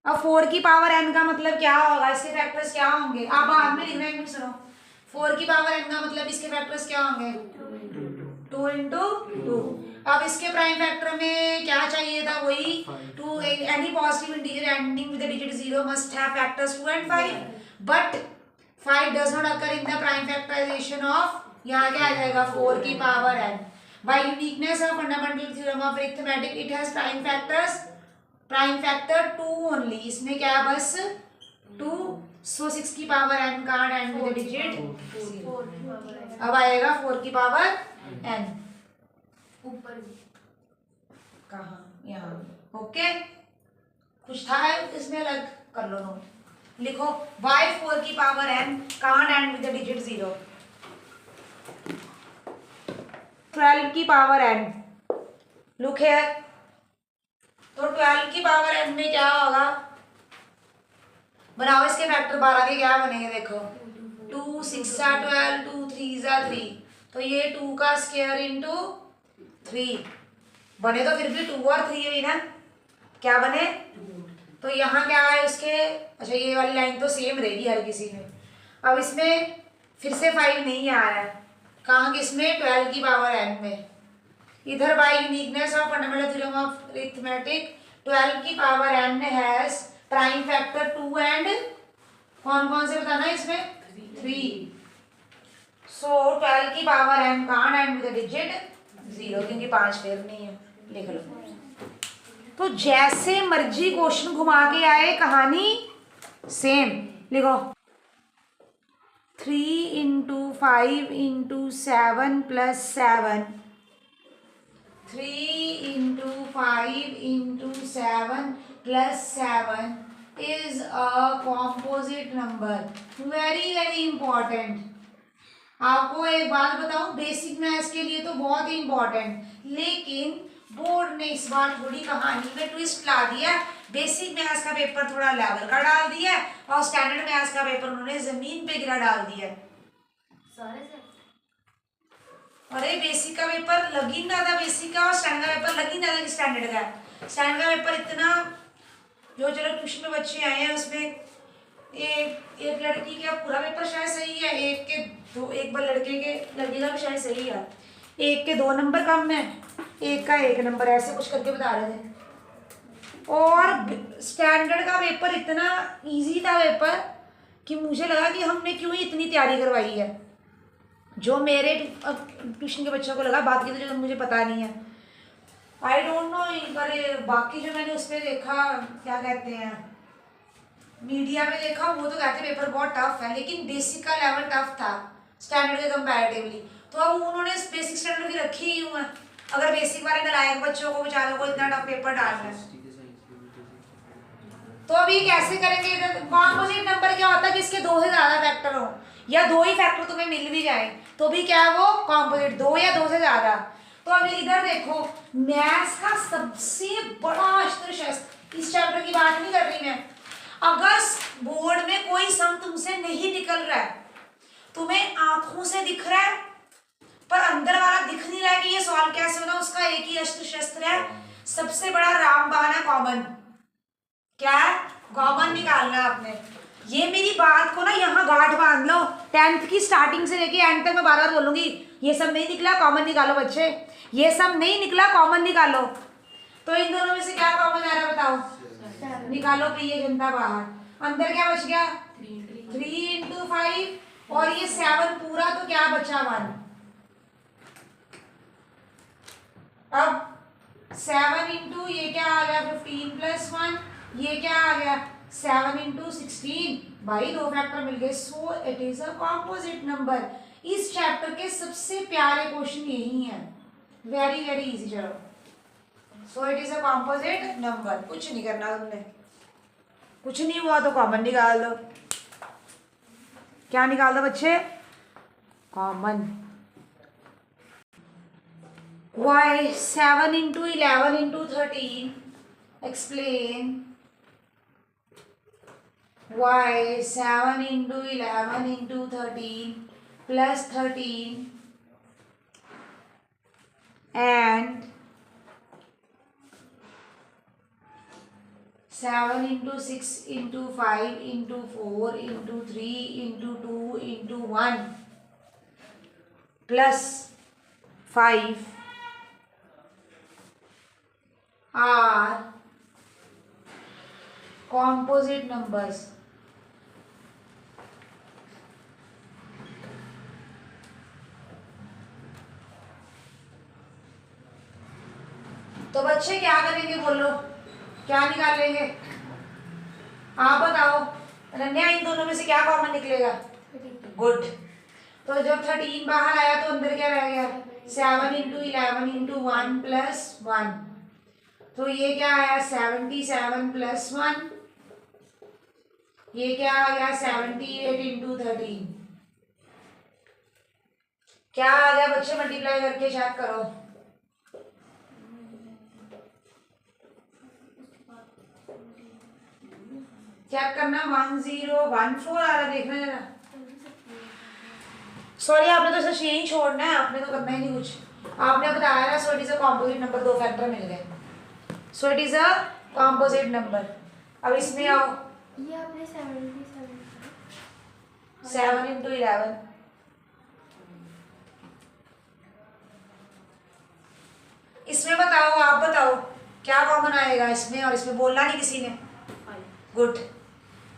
अब 4 की power n का मतलब क्या होगा, इसके फैक्टर्स क्या होंगे, आप बाद में लिखना, एक मिनट सुनो। 4 की पावर n का मतलब इसके फैक्टर्स क्या होंगे, 2 इंटू 2। अब इसके प्राइम फैक्टर में क्या चाहिए था, वही 2। Any positive integer ending with the digit 0 must have factors 2 and 5, but 5 does not occur in the prime factorisation of, यहाँ क्या आ जाएगा 4 की power n। By uniqueness of fundamental theorem of arithmetic it has prime factor 2 only, इसमें क्या है बस 2। So 6 की पावर n का एंड विद द डिजिट, अब आएगा 4 की पावर n ऊपर कहाँ, यहाँ। ओके, कुछ था इसमें अलग, कर लो नोट, लिखो y 4 की power n can't and with the digit 0। 12 की पावर n, लुक हियर, तो 12 की पावर n में क्या होगा, बनाओ इसके फैक्टर 12 के क्या बनेंगे, देखो 2 6 12, 2 3 3, तो ये 2 का स्क्वायर इंटू 3 बने, तो फिर भी 2 और 3 हुई ना, क्या बने, तो यहाँ क्या है उसके, अच्छा ये वाली लाइन तो सेम रहेगी हर किसी में। अब इसमें फिर से 5 नहीं आ रहा है, कहाँ किसमें, 12 की पावर n में। इधर by uniqueness of fundamental theorem of arithmetic 12 की power n has prime factor 2 and कौन कौन से बताना है इसमें, 3। सो 12 की power n can't and with digit 0, क्योंकि 5 फेर नहीं है, लिख लो। तो जैसे मर्जी क्वेश्चन घुमा के आए, कहानी सेम, लिखो 3 into 5 into 7 plus 7, 3 into 5 into 7 plus 7 is a composite number, very very important। आपको एक बात बताऊं, बेसिक मैथ्स के लिए तो बहुत ही इंपॉर्टेंट, लेकिन बोर्ड ने इस बार थोड़ी कहानी में ट्विस्ट ला दिया। बेसिक मैथ्स का पेपर थोड़ा लेवल का डाल दिया और स्टैंडर्ड मैथ्स का पेपर उन्होंने जमीन पे गिरा डाल दिया। अरे बेसिक का पेपर लग ही ना था बेसिक का, और स्टैंडर्ड का पेपर लग ही ना था स्टैंडर्ड का। स्टैंडर्ड का पेपर इतना, जो चलो ट्यूशन में बच्चे आए हैं उसमें एक लड़की का पूरा पेपर शायद सही है, एक के दो, एक बार लड़के का भी शायद सही है, एक के 2 नंबर कम है, एक का 1 नंबर, ऐसे कुछ करके बता रहे थे। और स्टैंडर्ड का पेपर इतना इजी था पेपर कि मुझे लगा कि हमने क्यों ही इतनी तैयारी करवाई है, जो मेरे ट्यूशन के बच्चों को लगा, बाकी तो जो मुझे पता नहीं है, आई डोंट नो। पर बाकी जो मैंने उसमें देखा, क्या कहते हैं, मीडिया में देखा, वो तो कहते पेपर बहुत टफ है, लेकिन बेसिक का लेवल टफ था स्टैंडर्ड के कंपैरेटिवली। तो अब उन्होंने बेसिक स्टैंडर्ड की रखी ही हुआ है, अगर बेसिक वाले नलायक बच्चों को बेचारों को इतना टफ पेपर डालना है, तो अभी कैसे करेंगे। कॉम्पोजिट नंबर क्या होता है, जिसके 2 से ज्यादा फैक्टर हो, या 2 ही फैक्टर तुम्हें मिल भी जाए तो भी क्या है वो कॉम्पोजिट, 2 या 2 से ज्यादा। तो अभी इधर देखो, मैथ्स का सबसे बड़ा अस्त्र शस्त्र, इस चैप्टर की बात नहीं कर रही मैं, अगर बोर्ड में कोई सम तुमसे नहीं निकल रहा है, तुम्हें आंखों से दिख रहा है पर अंदर वाला दिख नहीं रहा है कि ये सॉल्व कैसे होना, उसका एक ही अस्त्र शस्त्र है, सबसे बड़ा रामबाण है कॉमन। क्या है, कॉमन निकालना आपने। ये मेरी बात को ना यहाँ गांठ बांध लो, 10th की स्टार्टिंग से लेके एंड तक मैं बार बार बोलूंगी, ये सब नहीं निकला कॉमन निकालो बच्चे, ये सब नहीं निकला कॉमन निकालो। तो इन दोनों में से क्या कॉमन आ रहा है बताओ, निकालो, प्रिय जनता बाहर। अंदर क्या बच गया, 3 इंटू 5, और ये 7 पूरा, तो क्या बचा 1। अब 7 इंटू ये क्या आ गया 15 प्लस 1, ये क्या आ गया 7 इंटू 16, भाई 2 फैक्टर मिल गए। So it is a composite number. इस चैप्टर के सबसे प्यारे क्वेश्चन यही है, वेरी वेरी इजी। चलो, so it is a composite number, कुछ नहीं करना तुमने, कुछ नहीं हुआ तो कॉमन निकाल दो। क्या निकाल दो बच्चे, common. Why 7 into 11 into 13? Explain. Why 7 into 11 into 13 plus 13 and 7 into 6 into 5 into 4 into 3 into 2 into 1 plus 5 are composite numbers. तो बच्चे क्या करेंगे बोलो, क्या निकालेंगे? आप बताओ अनन्या, इन दोनों में से क्या कॉमन निकलेगा? गुड। तो जब 13 बाहर आया तो अंदर क्या रह गया? 7 इंटू 11 इंटू 1 प्लस 1। तो ये क्या आया? 77 प्लस 1। ये क्या आ गया? 78 इंटू 13। क्या आ गया बच्चे? मल्टीप्लाई करके चेक करो। चेक करना। 1014 आ रहा, देखना जरा। सॉरी, आपने तो सिर्फ यही छोड़ना है, आपने तो करना ही नहीं कुछ। आपने बताया ना, so it is a composite number, 2 factor मिल गए। So it is a composite number. अब इसमें आओ। ये आपने 7 इंटू 11। इसमें बताओ, आप बताओ क्या कॉमन आएगा इसमें और इसमें? बोलना नहीं किसी ने। गुड।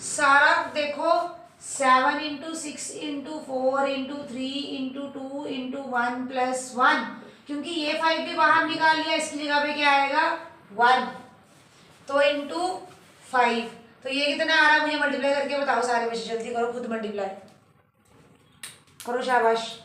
सारा देखो, 7 into 6 into 4 into 3 into 2 into 1 plus 1, क्योंकि ये 5 भी बाहर निकाल लिया, इसकी जगह पे क्या आएगा? 1। तो इंटू 5। तो ये कितना आ रहा? मुझे मल्टीप्लाई करके बताओ सारे बच्चे, जल्दी करो, खुद मल्टीप्लाई करो, शाबाश।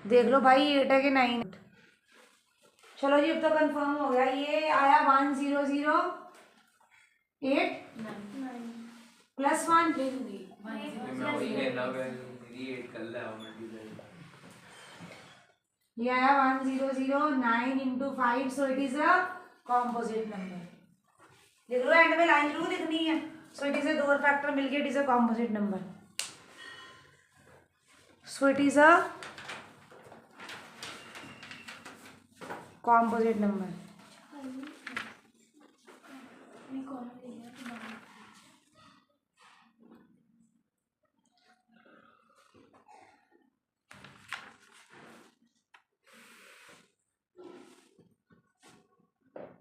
देख लो भाई, 8 है कि 9? चलो जी, अब तो कंफर्म हो गया। ये आया 1008 प्लस 1। ये आया 1009 into 5। So it is a composite number. देख लो, एंड में लाइन जरूर लिखनी है। So it is a, 2 factor मिलके it is a composite number. So it is a composite number.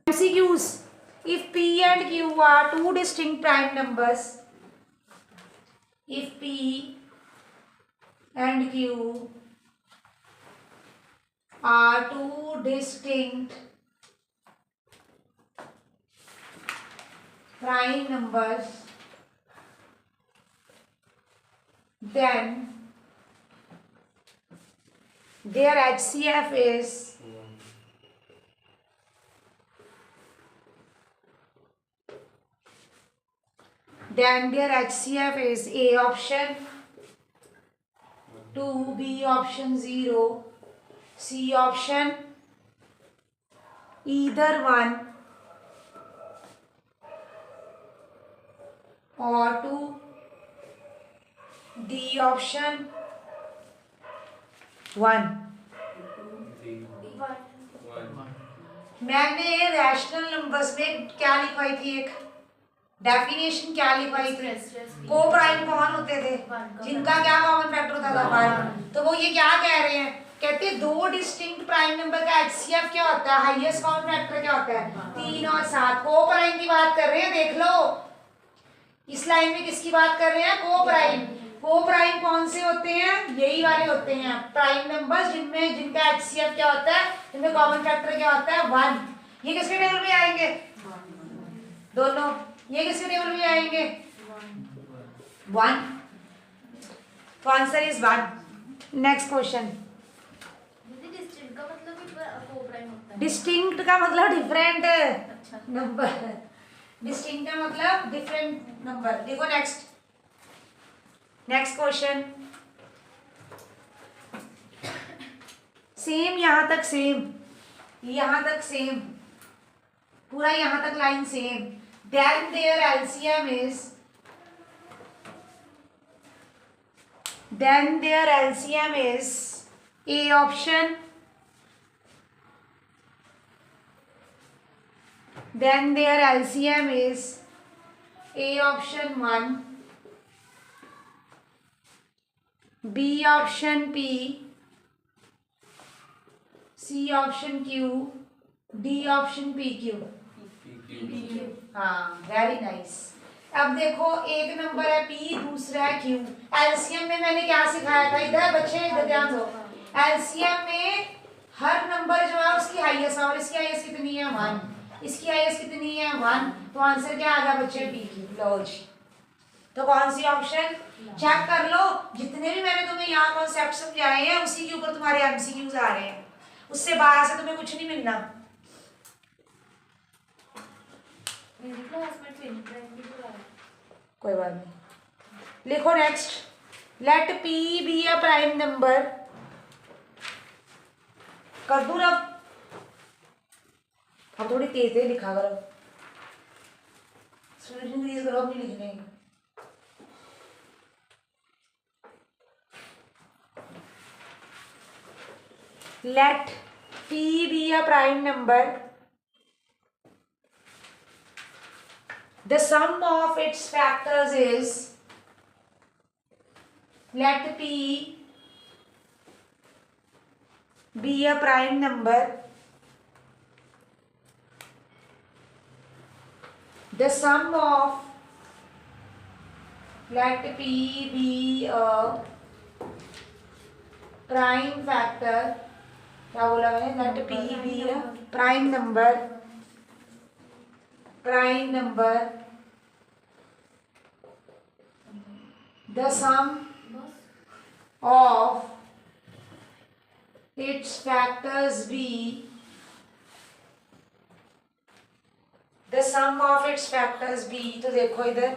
MCQs. If P and Q are two distinct prime numbers, if P and Q are two distinct prime numbers, then their HCF is A option, 2 B option 0, C option either 1 or 2, D option 1। मैंने rational numbers में क्या लिखवाई थी? एक definition क्या लिखवाई थी? को प्राइम कौन होते थे? जिनका क्या कॉमन फैक्टर होता था? 1। तो वो ये क्या कह रहे हैं? कहते हैं 2 डिस्टिंक्ट प्राइम नंबर का HCF क्या होता है? हाईएस्ट कॉमन फैक्टर क्या होता है? 3 और 7। को प्राइम की बात कर रहे हैं, देख लो। इस लाइन में किसकी बात कर रहे हैं? को प्राइम। को प्राइम कौन से होते हैं? यही वाले होते हैं प्राइम नंबर्स जिनका HCF क्या होता है, जिनका कॉमन फैक्टर क्या होता है? 1। ये किसके टेबल में आएंगे? दोनों। ये किसके टेबल में आएंगे? 1। तो answer is 1। Next question. Distinct का मतलब डिफरेंट नंबर। डिस्टिंक्ट का मतलब डिफरेंट नंबर। देखो नेक्स्ट क्वेश्चन। सेम, यहां तक सेम, यहां तक सेम, पूरा यहां तक line same. Then there LCM is then their LCM is A option, then their LCM is A option 1, B option P, C option Q, D option PQ. हाँ, very nice. अब देखो एक number है P, दूसरा है Q। LCM में मैंने क्या सिखाया था, इधर बच्चे इधर ध्यान दो। एलसीएम में हर नंबर जो है उसकी हाईएस्ट पावर, इसकी हाईएस्ट कितनी है 1, इसकी हाईएस्ट कितनी है 1, तो आंसर क्या आ गया बच्चे PQ। लो जी, तो कौन सी ऑप्शन चेक कर लो। जितने भी मैंने तुम्हें यहाँ कॉन्सेप्ट समझाए हैं उसी के ऊपर तुम्हारे एमसीक्यूज आ रहे हैं, उससे बाहर से तुम्हें कुछ नहीं मिलना। कोई बात नहीं, लिखो next. Let p be a prime number. कर दूं अब थोड़ी तेज तेज लिखा करो, इंक्रीज करो अपनी लिखने की। Let P be a prime number. The sum of its factors is, let P be a prime number. The sum of, let P be a prime factor. क्या बोला मैंने, let p be a prime number, prime number, the sum of its factors be, the sum of its factors be. तो देखो इधर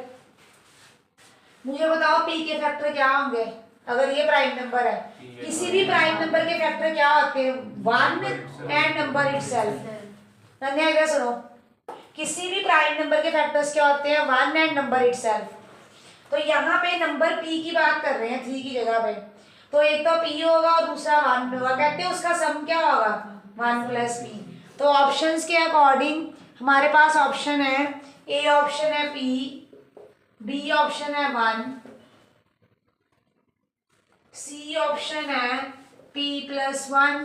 मुझे बताओ P के factor क्या होंगे अगर ये प्राइम नंबर है। किसी भी प्राइम नंबर के फैक्टर क्या होते हैं, 1 एंड नंबर इटसेल्फ। नन्या इधर सुनो, किसी भी प्राइम नंबर के फैक्टर्स क्या होते हैं, 1 एंड नंबर इटसेल्फ। तो यहाँ पे नंबर p की बात कर रहे हैं 3 की जगह पे, तो एक तो p होगा और दूसरा 1 होगा। कहते हैं उसका सम क्या होगा 1 प्लस p। तो ऑप्शंस के अकॉर्डिंग हमारे पास ऑप्शन है, ए ऑप्शन है p, बी ऑप्शन है 1, सी ऑप्शन है p प्लस 1,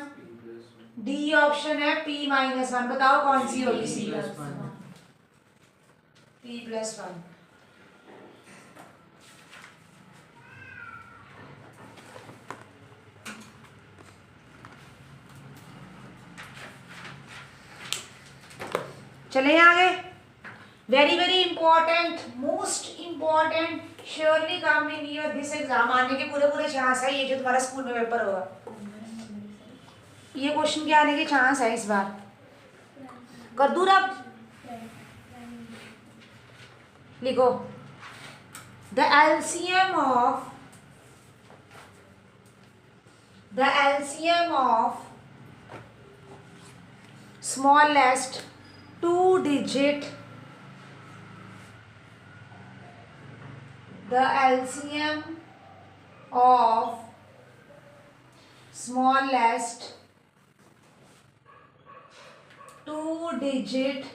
डी ऑप्शन है p माइनस 1। बताओ कौन सी होगी सी p प्लस 1। चले आगे। Very very important, most important, surely come in your this exam. आने के पूरे पूरे चांस है, ये जो तुम्हारा स्कूल में पेपर होगा ये क्वेश्चन के आने के चांस है इस बार। कर दूं अब, लिखो the LCM of smallest 2-digit, the LCM of smallest 2-digit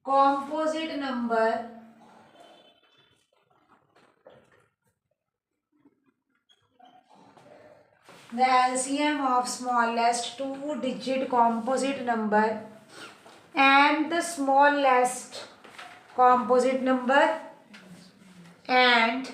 composite number the LCM of smallest 2-digit composite number and the smallest composite number and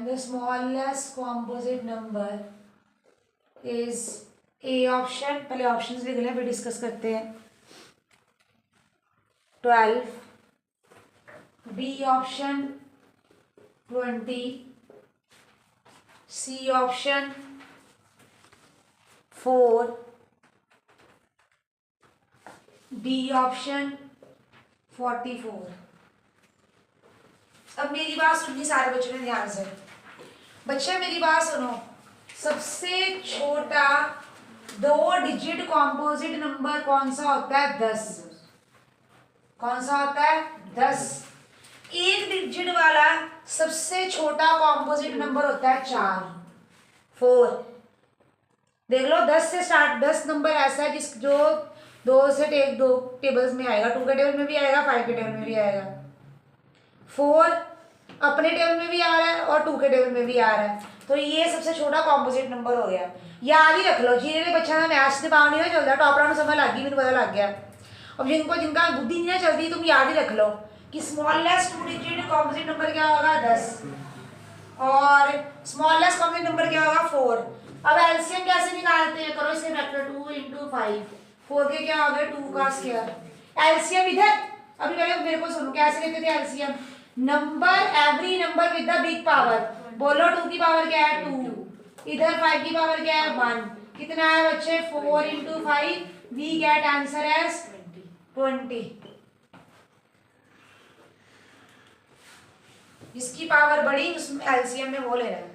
the smallest composite number is A option. पहले options लिख लें फिर discuss करते हैं। 12, B option 20, C option 4, D option 44। अब मेरी बात सुनिए सारे बच्चों ने ध्यान से। बच्चे मेरी बात सुनो, सबसे छोटा 2 डिजिट कॉम्पोजिट नंबर कौन सा होता है? 10। कौन सा होता है? 10। 1 डिजिट वाला सबसे छोटा कॉम्पोजिट नंबर होता है 4। देख लो 10 से स्टार्ट, 10 नंबर ऐसा है जिस जो 2 से 2 टेबल्स में आएगा, 2 के टेबल में भी आएगा, 5 के टेबल में भी आएगा। 4 अपने टेबल में भी आ रहा है और 2 के टेबल में भी आ रहा है, तो ये सबसे छोटा कॉम्पोजिट नंबर हो गया। याद ही रख लो, जिन्हें बच्चा ना मैथ्स से पाव नहीं चलता, टॉप राउंड समझ लग गई, मेरे पता लग गया। अब जिनका बुद्धि नहीं चलती, तुम याद ही रख लो कि स्मॉलेस्ट 2 डिजिट कॉम्पोजिट नंबर क्या होगा? 10, और स्मॉलेस्ट कॉम्पोजिट नंबर क्या होगा? 4। अब एलसीएम कैसे निकालते हैं? करो इसके फैक्टर 2 × 5, 4 के क्या हो गया? 2 का स्क्वायर। एलसीएम इधर, अभी पहले मेरे को सुनो, कैसे लेते थे LCM? Number, every number with the big power. बोलो 2 की पावर क्या है? 2। इधर 5 की पावर क्या है? 1। कितना है बच्चे? 4 × 5। We get answer as 20। जिसकी पावर बड़ी उसमें एलसीएम में वो ले रहे हैं।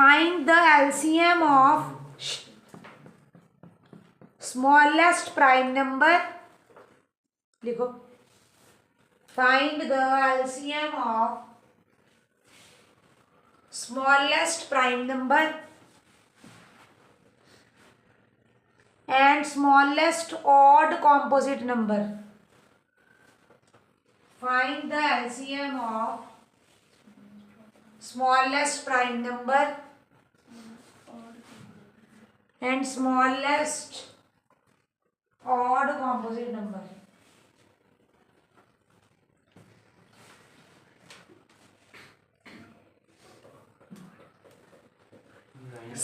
Find the LCM of smallest prime number. लिखो, find the LCM of smallest prime number and smallest odd composite number. Find the LCM of smallest prime number and smallest odd composite number.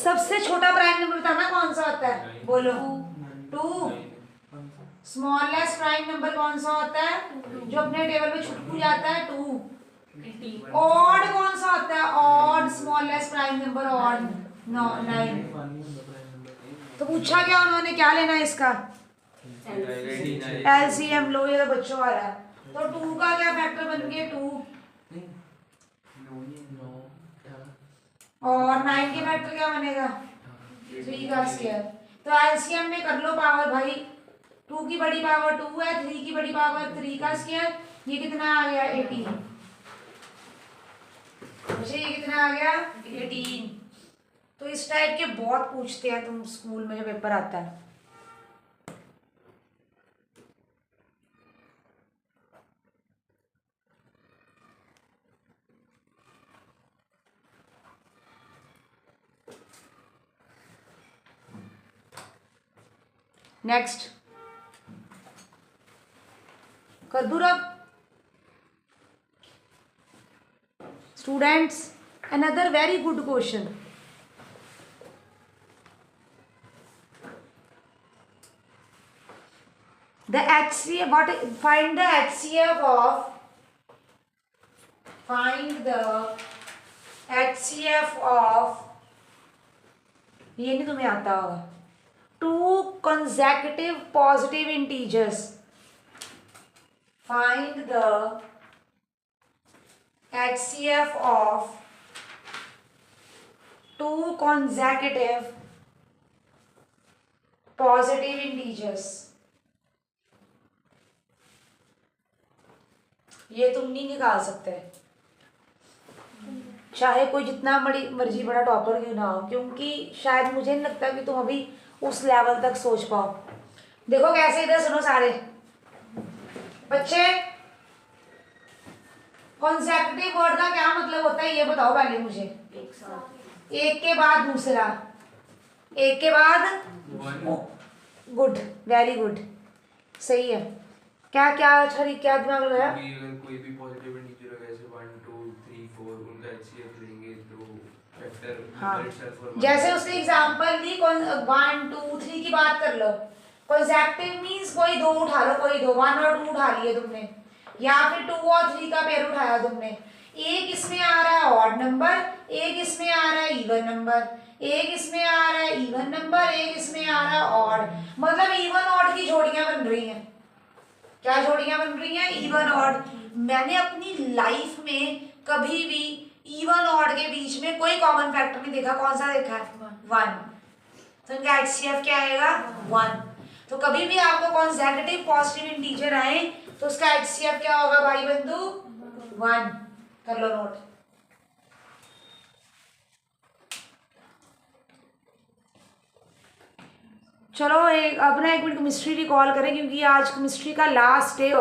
सबसे छोटा prime number बताना कौन सा होता है? बोलो। 2। Smallest prime number कौन सा होता है? जो अपने टेबल में छुटकू जाता है? 2। ऑड कौन सा होता है? Odd smallest prime number odd 9। तो पूछा क्या उन्होंने, क्या लेना है इसका? एलसीएम लो, ये तो बच्चों वाला है। तो 2 का क्या फैक्टर बन गया? 2। और 9 के फैक्टर क्या बनेगा? 3 का स्क्वायर। तो एलसीएम में कर लो पावर भाई, 2 की बड़ी पावर 2 है, 3 की बड़ी पावर 3 का स्क्वायर। ये कितना आ गया? 18। मुझे ये कितना आ गया? 18। तो इस टाइप के बहुत पूछते हैं तुम स्कूल में, जो पेपर आता है। नेक्स्ट कर दूँ अब students, another very good question. The HCF, what? Find the HCF of. Find the HCF of. ये नहीं तुम्हें आता होगा। 2 consecutive positive integers. Find the HCF of 2 consecutive positive integers. ये तुम नहीं निकाल सकते, चाहे कोई जितना बड़ी मर्जी बड़ा टॉपर क्यों ना हो, क्योंकि शायद मुझे नहीं लगता कि तुम अभी उस लेवल तक सोच पाओ। देखो कैसे, इधर सुनो सारे बच्चे, कॉन्सेक्यूटिव वर्ड का क्या मतलब होता है ये बताओ पहले मुझे। एक के बाद दूसरा, एक के बाद। गुड, वेरी गुड, सही है। क्या क्या अच्छा क्या दिमाग लगाया? अगर कोई भी पॉजिटिव इंटीजर है जैसे 1 2 HCF लेंगे तो फैक्टर हाँ नंबर itself और जैसे उसने एग्जांपल दी 1 2 3 की बात कर लो। कॉन्सेप्टिव मीन्स कोई दो उठा लो, कोई दो 1 और 2 उठा लिए तुमने, या फिर 2 और 3 का पेयर उठाया तुमने। एक इसमें आ रहा है ऑड नंबर, एक इसमें आ रहा है इवन नंबर, एक इसमें आ रहा है इवन नंबर, एक इसमें आ रहा है ऑड, मतलब इवन ऑड की जोड़ियां बन रही हैं। क्या जोड़ियां बन रही हैं? Even odd. मैंने अपनी लाइफ में कभी भी इवन ऑड के बीच में कोई कॉमन फैक्टर नहीं देखा। कौन सा देखा है? 1। तो इनका HCF क्या आएगा? 1। तो कभी भी आपको कॉन्सेक्यूटिव पॉजिटिव इंटीजर आए तो उसका HCF क्या होगा भाई बंधु? 1। कर लो नोट। चलो एक अपना 1 मिनट केमिस्ट्री रिकॉल करें क्योंकि आज केमिस्ट्री का लास्ट डे